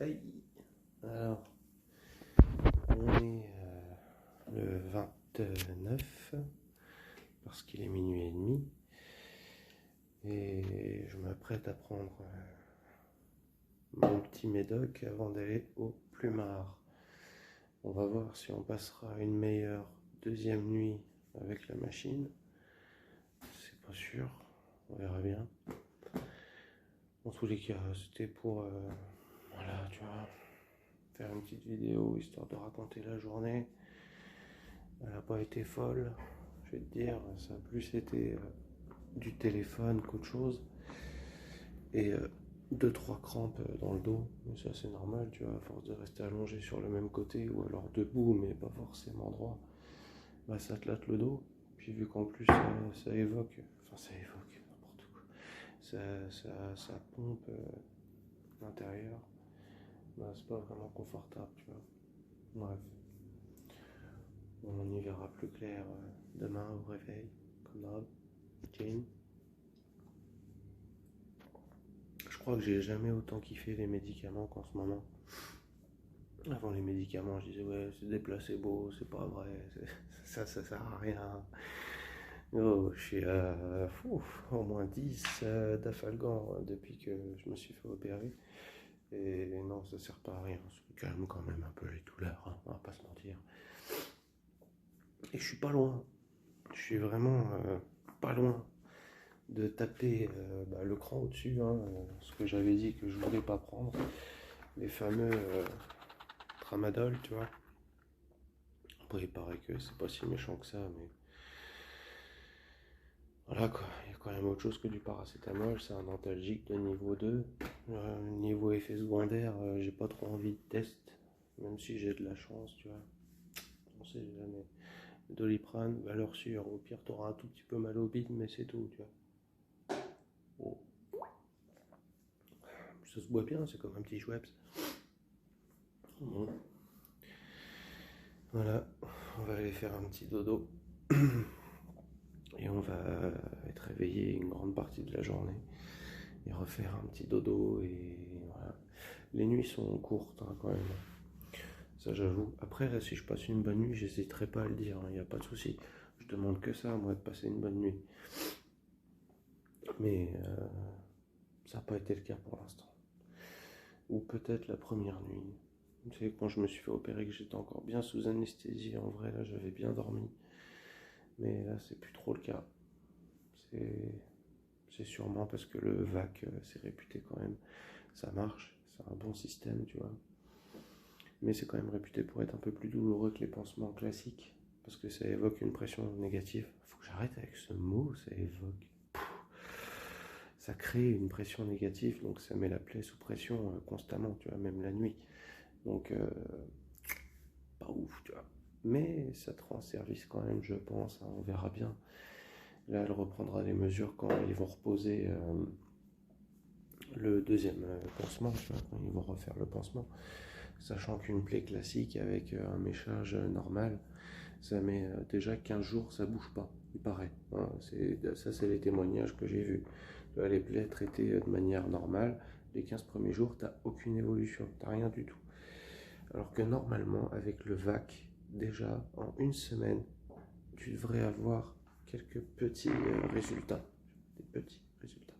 Aïe. Alors, on est le 29 parce qu'il est minuit et demi et je m'apprête à prendre mon petit médoc avant d'aller au plumard. On va voir si on passera une meilleure deuxième nuit avec la machine. C'est pas sûr, on verra bien. En tous les cas, c'était pour voilà, tu vois, faire une petite vidéo histoire de raconter la journée. Elle n'a pas été folle, je vais te dire, ça a plus été du téléphone qu'autre chose. Et 2-3 crampes dans le dos, mais ça c'est normal, tu vois, à force de rester allongé sur le même côté ou alors debout mais pas forcément droit, bah ça te latte le dos. Puis vu qu'en plus ça évoque, n'importe quoi, ça pompe l'intérieur, bah c'est pas vraiment confortable, tu vois. Bref, on y verra plus clair demain au réveil, comme d'hab. Jane. Je crois que j'ai jamais autant kiffé les médicaments qu'en ce moment. Avant les médicaments, je disais ouais, c'est des placebos, c'est pas vrai, ça sert à rien. Oh, je suis à au moins 10 d'Afalgan depuis que je me suis fait opérer. Et non, ça sert pas à rien, ça calme quand même un peu les douleurs, hein, on va pas se mentir. Et je suis pas loin, je suis vraiment pas loin de taper le cran au-dessus, hein, ce que j'avais dit que je voulais pas prendre, les fameux tramadol, tu vois. Après, il paraît que c'est pas si méchant que ça, mais voilà quoi, il y a quand même autre chose que du paracétamol, c'est un antalgique de niveau 2. Niveau effet secondaire, j'ai pas trop envie de test, même si j'ai de la chance, tu vois. On sait jamais. Doliprane, valeur sûre, au pire t'auras un tout petit peu mal au bide, mais c'est tout, tu vois. Oh. Ça se boit bien, c'est comme un petit Schweppes. Bon. Voilà, on va aller faire un petit dodo. Et on va être réveillé une grande partie de la journée. Et refaire un petit dodo. Et voilà. Les nuits sont courtes hein, quand même. Ça j'avoue. Après, là, si je passe une bonne nuit, j'hésiterai pas à le dire. Il n'y a pas de souci. Je demande que ça, moi, de passer une bonne nuit. Mais ça n'a pas été le cas pour l'instant. Ou peut-être la première nuit. Tu sais, quand je me suis fait opérer, que j'étais encore bien sous anesthésie, en vrai, là, j'avais bien dormi. Mais là, c'est plus trop le cas. C'est sûrement parce que le VAC, c'est réputé quand même. Ça marche, c'est un bon système, tu vois. Mais c'est quand même réputé pour être un peu plus douloureux que les pansements classiques. Parce que ça évoque une pression négative. Faut que j'arrête avec ce mot, ça évoque. Ça crée une pression négative, donc ça met la plaie sous pression constamment, tu vois, même la nuit. Donc, pas ouf, tu vois. Mais ça te rend service quand même, je pense, hein, on verra bien. Là, elle reprendra les mesures quand ils vont reposer le deuxième pansement, tu vois, quand ils vont refaire le pansement. Sachant qu'une plaie classique avec un méchage normal, ça met déjà 15 jours, ça bouge pas, il paraît. Hein, ça, c'est les témoignages que j'ai vus. Les plaies traitées de manière normale, les 15 premiers jours, tu n'as aucune évolution, tu n'as rien du tout. Alors que normalement, avec le VAC, déjà en une semaine, tu devrais avoir quelques petits résultats. Des petits résultats.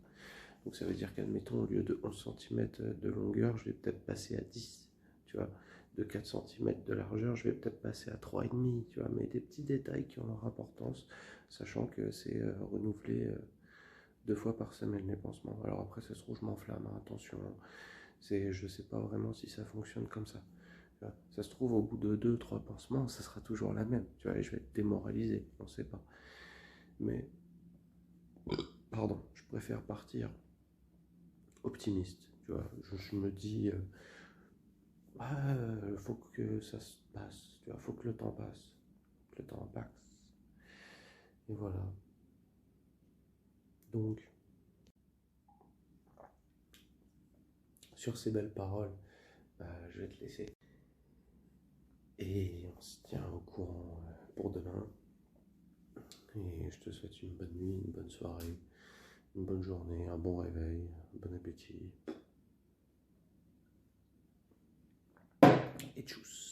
Donc ça veut dire qu'admettons, au lieu de 11 cm de longueur, je vais peut-être passer à 10, tu vois. De 4 cm de largeur, je vais peut-être passer à 3,5, tu vois. Mais des petits détails qui ont leur importance, sachant que c'est renouvelé 2 fois par semaine les pansements. Alors après, ça se trouve, je m'enflamme, hein, attention. Je sais pas vraiment si ça fonctionne comme ça. Ça se trouve, au bout de 2-3 pansements, ça sera toujours la même, tu vois, et je vais être démoralisé, on ne sait pas. Mais, pardon, je préfère partir optimiste, tu vois. Je me dis, faut que ça se passe, tu vois, faut que le temps passe, que le temps passe. Et voilà. Donc, sur ces belles paroles, je vais te laisser. Et on se tient au courant pour demain. Et je te souhaite une bonne nuit, une bonne soirée, une bonne journée, un bon réveil, un bon appétit. et tchuss.